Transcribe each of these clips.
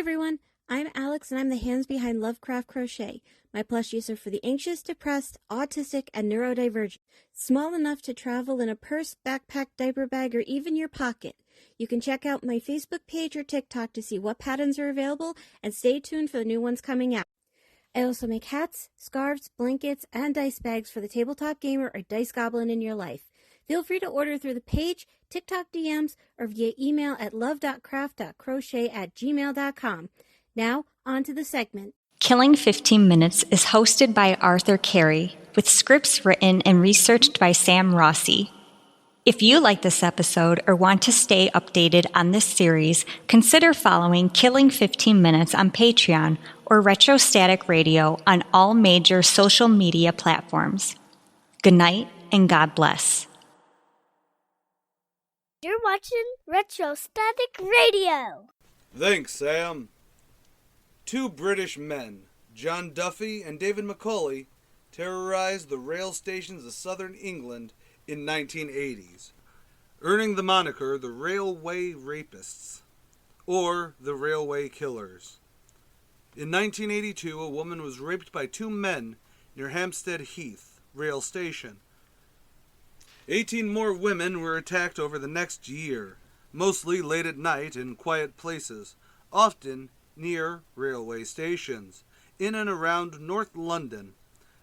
everyone, I'm Alex and I'm the hands behind Lovecraft Crochet. My plushies are for the anxious, depressed, autistic, and neurodivergent. Small enough to travel in a purse, backpack, diaper bag, or even your pocket. You can check out my Facebook page or TikTok to see what patterns are available and stay tuned for the new ones coming out. I also make hats, scarves, blankets, and dice bags for the tabletop gamer or dice goblin in your life. Feel free to order through the page, TikTok DMs, or via email at love.craft.crochet@gmail.com. Now, on to the segment. Killing 15 Minutes is hosted by Arthur Carey, with scripts written and researched by Sam Rossi. If you like this episode or want to stay updated on this series, consider following Killing 15 Minutes on Patreon or Retrostatic Radio on all major social media platforms. Good night and God bless. You're watching Retrostatic Radio. Thanks, Sam. Two British men, John Duffy and David Mulchay, terrorized the rail stations of southern England in 1980s, earning the moniker the Railway Rapists, or the Railway Killers. In 1982, a woman was raped by two men near Hampstead Heath rail station. 18 more women were attacked over the next year, mostly late at night in quiet places, often near railway stations, in and around North London,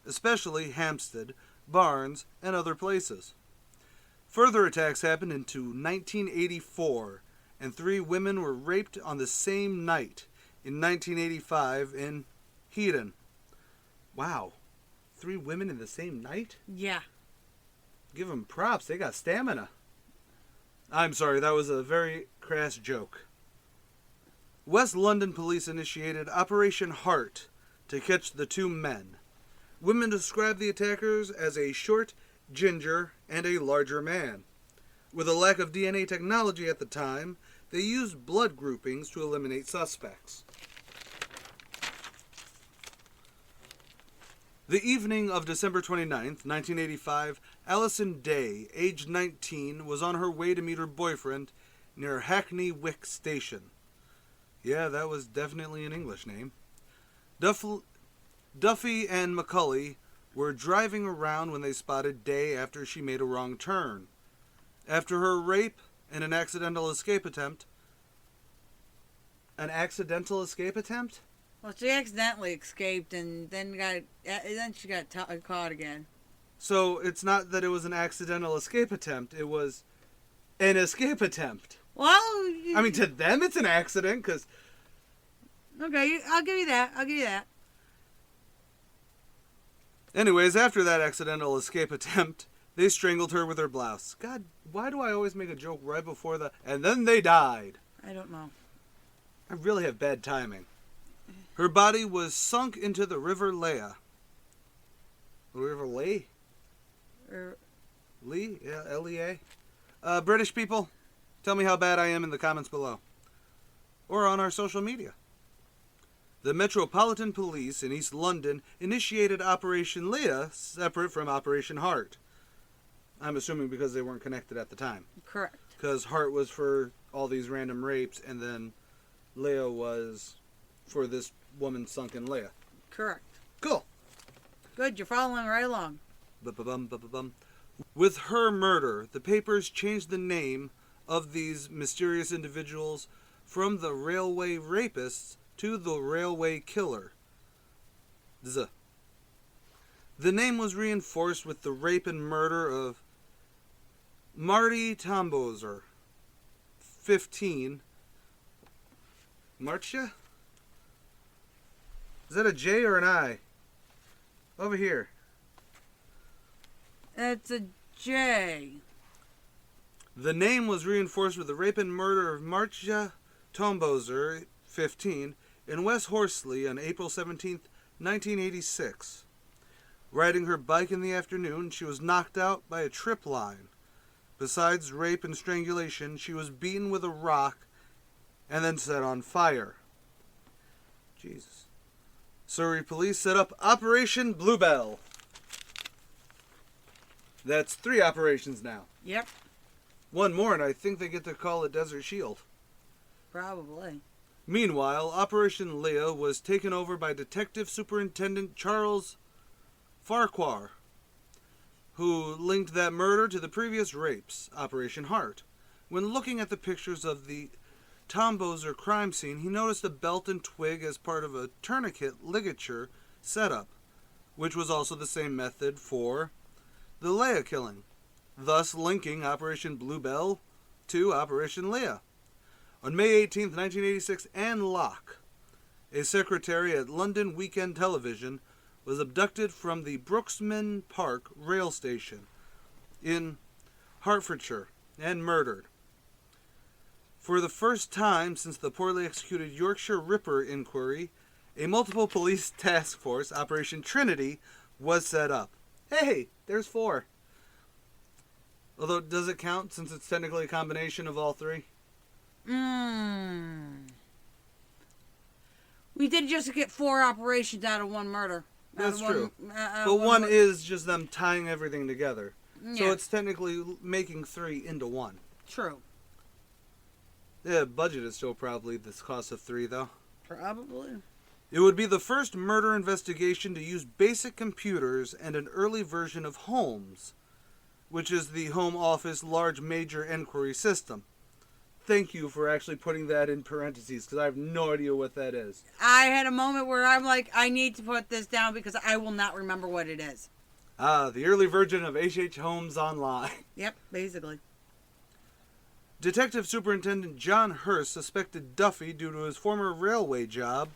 especially Hampstead, Barnes, and other places. Further attacks happened into 1984, and 3 women were raped on the same night in 1985 in Heaton. Wow. 3 women in the same night? Yeah. Give them props. They got stamina. I'm sorry, that was a very crass joke. West London police initiated Operation Heart to catch the 2 men. Women described the attackers as a short, ginger, and a larger man. With a lack of DNA technology at the time, they used blood groupings to eliminate suspects. The evening of December 29th, 1985, Alison Day, aged 19, was on her way to meet her boyfriend near Hackney Wick Station. Yeah, that was definitely an English name. Duffy and Mulchay were driving around when they spotted Day after she made a wrong turn. After her rape and an accidental escape attempt... An accidental escape attempt? Well, she accidentally escaped and then she got caught again. So it's not that it was an accidental escape attempt, it was an escape attempt. Well, I mean, to them it's an accident, because... Okay, I'll give you that. Anyways, after that accidental escape attempt, they strangled her with her blouse. God, why do I always make a joke right before the... And then they died. I don't know. I really have bad timing. Her body was sunk into the River Leia. River Lea? Lee? Yeah, Lea. British people, tell me how bad I am in the comments below. Or on our social media. The Metropolitan Police in East London initiated Operation Leia, separate from Operation Heart. I'm assuming because they weren't connected at the time. Correct. Because Heart was for all these random rapes, and then Leia was for this woman sunk in Leia. Correct. Cool. Good, you're following right along. With her murder, the papers changed the name of these mysterious individuals from the Railway Rapists to the Railway Killer. The name was reinforced with the rape and murder of Marty Tombozer, 15. Mulchay? Is that a J or an I? Over here. It's a J. The name was reinforced with the rape and murder of Marty Tombozer, 15, in West Horsley on April 17, 1986. Riding her bike in the afternoon, she was knocked out by a trip line. Besides rape and strangulation, she was beaten with a rock and then set on fire. Jesus. Surrey police set up Operation Bluebell. That's 3 operations now. Yep. One more, and I think they get to call it Desert Shield. Probably. Meanwhile, Operation Leia was taken over by Detective Superintendent Charles Farquhar, who linked that murder to the previous rapes, Operation Heart. When looking at the pictures of the Tombozer crime scene, he noticed a belt and twig as part of a tourniquet ligature setup, which was also the same method for the Leia killing, thus linking Operation Bluebell to Operation Leia. On May 18, 1986, Anne Locke, a secretary at London Weekend Television, was abducted from the Brooksman Park rail station in Hertfordshire and murdered. For the first time since the poorly executed Yorkshire Ripper inquiry, a multiple police task force, Operation Trinity, was set up. Hey, there's 4. Although, does it count since it's technically a combination of all 3? We did just get 4 operations out of one murder. That's true. But one is just them tying everything together. Yeah. So it's technically making 3 into 1. True. Yeah, budget is still probably the cost of 3, though. Probably. It would be the first murder investigation to use basic computers and an early version of Holmes, which is the Home Office Large Major Inquiry System. Thank you for actually putting that in parentheses, because I have no idea what that is. I had a moment where I'm like, I need to put this down because I will not remember what it is. The early version of H.H. Holmes Online. Yep, basically. Detective Superintendent John Hurst suspected Duffy due to his former railway job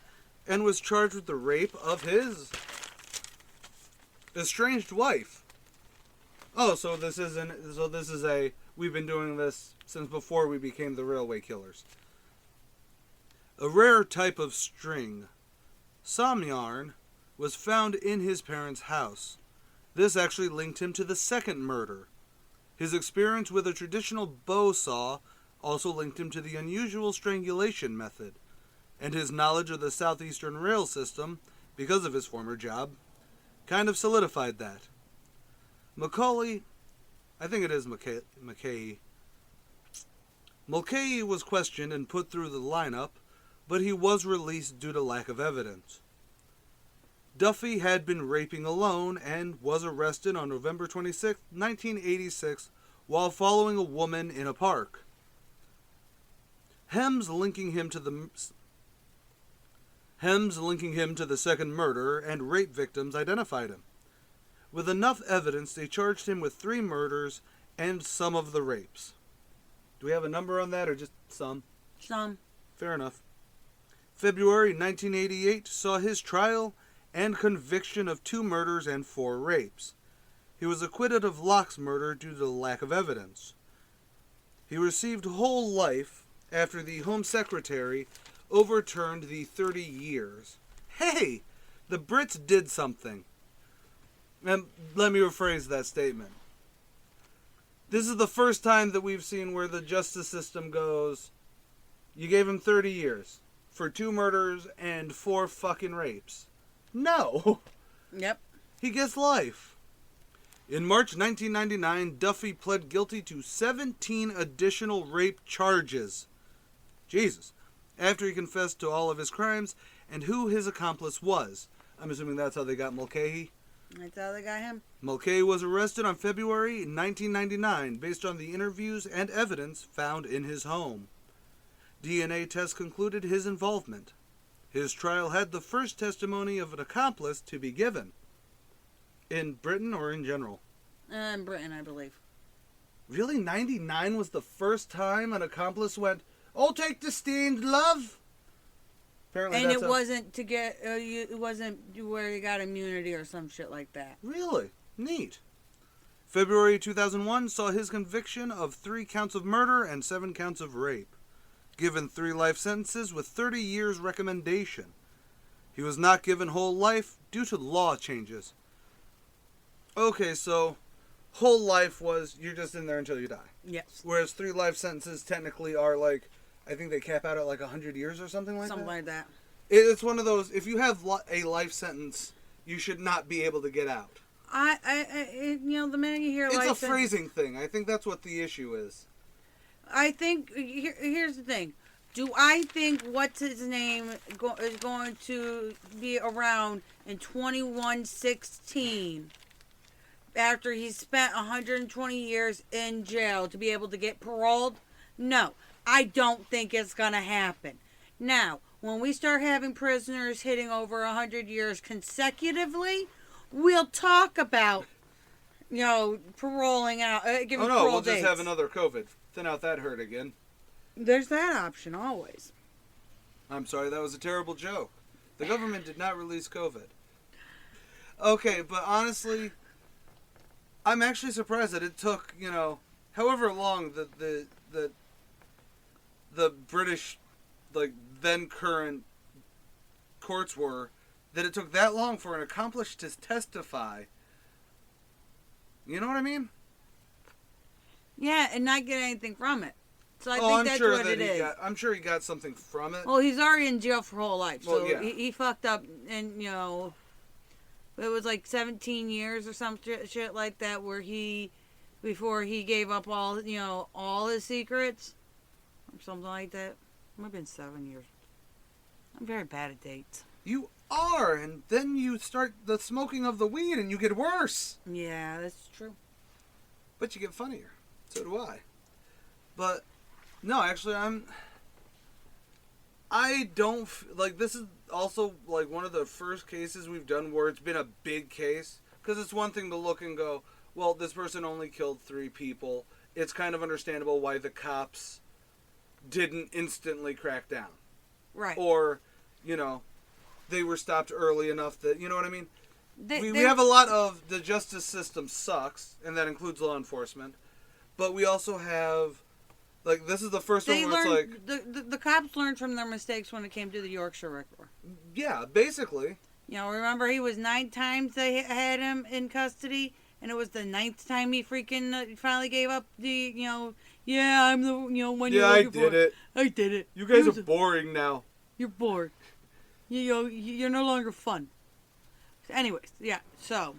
and was charged with the rape of his estranged wife. Oh, so this is we've been doing this since before we became the railway killers. A rare type of string, samyarn, was found in his parents' house. This actually linked him to the second murder. His experience with a traditional bow saw also linked him to the unusual strangulation method, and his knowledge of the Southeastern rail system, because of his former job, kind of solidified that. Mulchay was questioned and put through the lineup, but he was released due to lack of evidence. Duffy had been raping alone and was arrested on November 26, 1986, while following a woman in a park. Hems linking him to the second murder and rape victims identified him. With enough evidence, they charged him with 3 murders and some of the rapes. Do we have a number on that or just some? Some. Fair enough. February 1988 saw his trial and conviction of 2 murders and 4 rapes. He was acquitted of Locke's murder due to the lack of evidence. He received whole life after the Home Secretary overturned the 30 years. Hey, the Brits did something. And let me rephrase that statement. This is the first time that we've seen where the justice system goes, you gave him 30 years for 2 murders and 4 fucking rapes. No. Yep. He gets life. In March 1999, Duffy pled guilty to 17 additional rape charges. Jesus. After he confessed to all of his crimes and who his accomplice was. I'm assuming that's how they got Mulcahy. That's how they got him. Mulchay was arrested on February 1999 based on the interviews and evidence found in his home. DNA tests concluded his involvement. His trial had the first testimony of an accomplice to be given. In Britain or in general? In Britain, I believe. Really? 99 was the first time an accomplice went, "I'll take the stand, love"? Apparently and it wasn't to get, it wasn't where you got immunity or some shit like that. Really? Neat. February 2001 saw his conviction of 3 counts of murder and 7 counts of rape. Given 3 life sentences with 30 years recommendation. He was not given whole life due to law changes. Okay, so whole life was you're just in there until you die. Yes. Whereas 3 life sentences technically are like, I think they cap out at like 100 years or something like that. Something like that. It's one of those, if you have a life sentence, you should not be able to get out. The minute you hear it's life a phrasing thing. I think that's what the issue is. I think, here's the thing. Do I think what's his name is going to be around in 2116 after he spent 120 years in jail to be able to get paroled? No, I don't think it's going to happen. Now, when we start having prisoners hitting over 100 years consecutively, we'll talk about, paroling out, giving parole we'll dates. just have another COVID. Thin out that herd again. There's that option always. I'm sorry, that was a terrible joke. The government did not release COVID. Okay, but honestly, I'm actually surprised that it took, however long the British, then current courts were, that it took that long for an accomplice to testify. You know what I mean? Yeah, and not get anything from it. So I think I'm that's sure what it is. I'm sure he got something from it. Well, he's already in jail for whole life, so Well, yeah. he fucked up, and it was like 17 years or some shit like that, where before he gave up all his secrets, or something like that. It might have been 7 years. I'm very bad at dates. You are, and then you start the smoking of the weed, and you get worse. Yeah, that's true. But you get funnier. So do I. But no, actually, I don't this is also one of the first cases we've done where it's been a big case, because it's one thing to look and go, well, this person only killed 3 people. It's kind of understandable why the cops didn't instantly crack down. Right. Or, they were stopped early enough that, you know what I mean? We have a lot of the justice system sucks, and that includes law enforcement. But we also have, this is the first one where it's the cops learned from their mistakes when it came to the Yorkshire Ripper. Yeah, basically. Remember he was 9 times they had him in custody, and it was the 9th time he freaking finally gave up the, yeah, I'm the, one you're looking for. Yeah, I did it. I did it. You guys are boring now. You're bored. You're no longer fun. Anyways, yeah, so.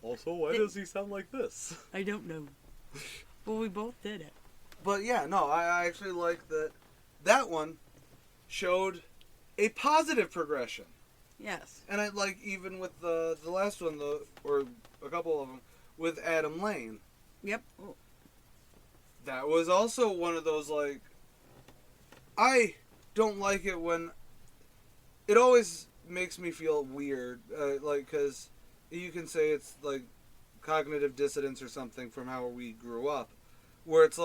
Also, why does he sound like this? I don't know. Well, we both did it. But yeah, no, I actually like that one showed a positive progression. Yes. And I like even with the last one, or a couple of them, with Adam Lane. Yep. That was also one of those, I don't like it when, it always makes me feel weird, because you can say it's, cognitive dissonance or something from how we grew up, where it's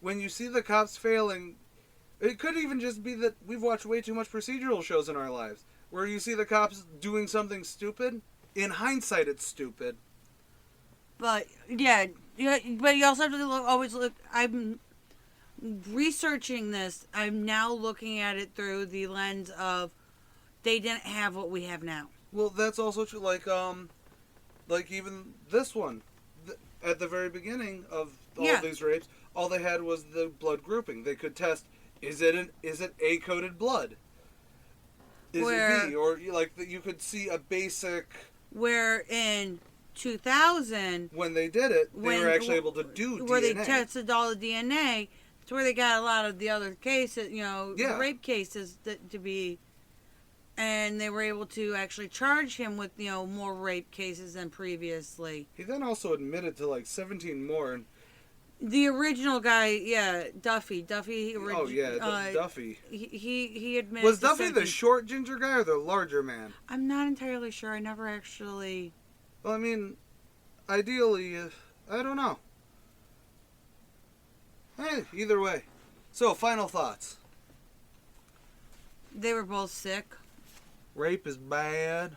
when you see the cops failing, it could even just be that we've watched way too much procedural shows in our lives, where you see the cops doing something stupid. In hindsight, it's stupid. But, yeah, but you also have to always look, I'm researching this, I'm now looking at it through the lens of, they didn't have what we have now. Well, that's also true, even this one, at the very beginning of all these rapes, all they had was the blood grouping. They could test, is it A-coded blood? Is it B? Or, you could see a basic... Where in 2000... When they did it, they were actually able to do DNA. Where they tested all the DNA, it's where they got a lot of the other cases, the rape cases to be... And they were able to actually charge him with, more rape cases than previously. He then also admitted to 17 more. And the original guy, yeah, Duffy. Duffy. Duffy. He admitted. Was Duffy the short ginger guy or the larger man? I'm not entirely sure. I never actually. Well, I mean, ideally, I don't know. Either way. So, final thoughts. They were both sick. Rape is bad.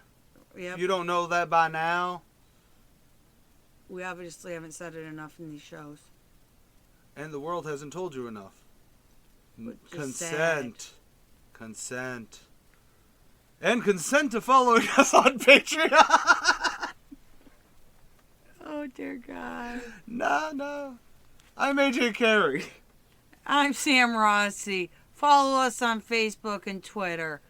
Yep. If you don't know that by now. We obviously haven't said it enough in these shows. And the world hasn't told you enough. Consent. Sad. Consent. And consent to following us on Patreon. Oh, dear God. No. I'm AJ Carey. I'm Sam Rossi. Follow us on Facebook and Twitter.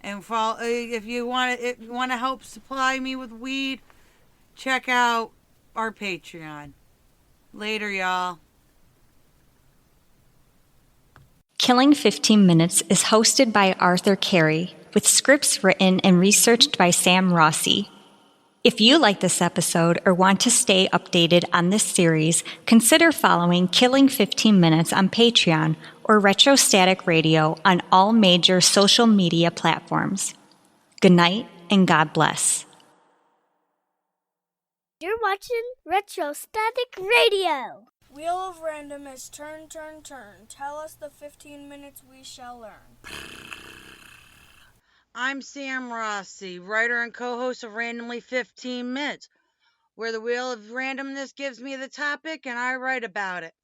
And follow, if you want to help supply me with weed, check out our Patreon. Later, y'all. Killing 15 Minutes is hosted by Arthur Carey, with scripts written and researched by Sam Rossi. If you like this episode or want to stay updated on this series, consider following Killing 15 Minutes on Patreon or Retrostatic Radio on all major social media platforms. Good night and God bless. You're watching Retrostatic Radio. Wheel of Random is turn, turn, turn. Tell us the 15 minutes we shall learn. I'm Sam Rossi, writer and co-host of Randomly 15 Minutes, where the Wheel of Randomness gives me the topic and I write about it.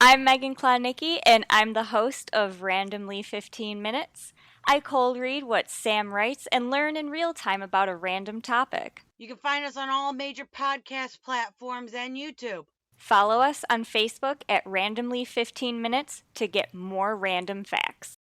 I'm Megan Klodnicki, and I'm the host of Randomly 15 Minutes. I cold read what Sam writes and learn in real time about a random topic. You can find us on all major podcast platforms and YouTube. Follow us on Facebook at Randomly 15 Minutes to get more random facts.